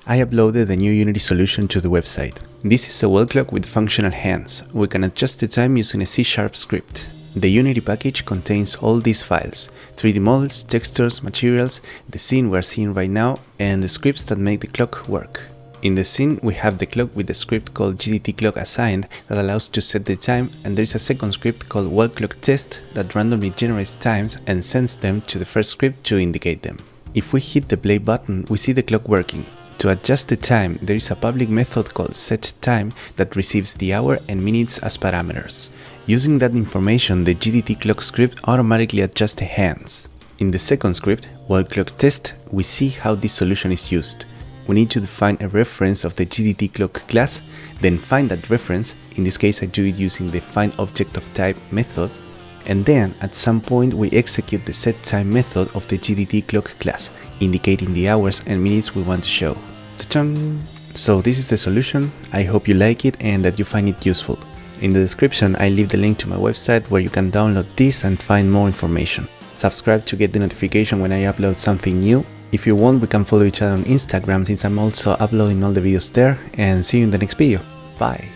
I uploaded the new Unity solution to the website. This is a wall clock with functional hands. We can adjust the time using a C# script. The Unity package contains all these files: 3D models, textures, materials, the scene we're seeing right now, and the scripts that make the clock work. In the scene, we have the clock with the script called GDT clock assigned that allows to set the time, and there is a second script called wall clock test that randomly generates times and sends them to the first script to indicate them. If we hit the play button, we see the clock working. To adjust the time, there is a public method called setTime that receives the hour and minutes as parameters. Using that information, the GDT clock script automatically adjusts the hands. In the second script, wall clock test, we see how this solution is used. We need to define a reference of the GDT clock class, then find that reference. In this case, I do it using the findObjectOfType method, and then at some point we execute the setTime method of the GDT clock class, indicating the hours and minutes we want to show. Ta-chang! So this is the solution. I hope you like it and that you find it useful. In the description, I leave the link to my website where you can download this and find more information. Subscribe to get the notification when I upload something new. If you want, we can follow each other on Instagram since I'm also uploading all the videos there, and see you in the next video. Bye!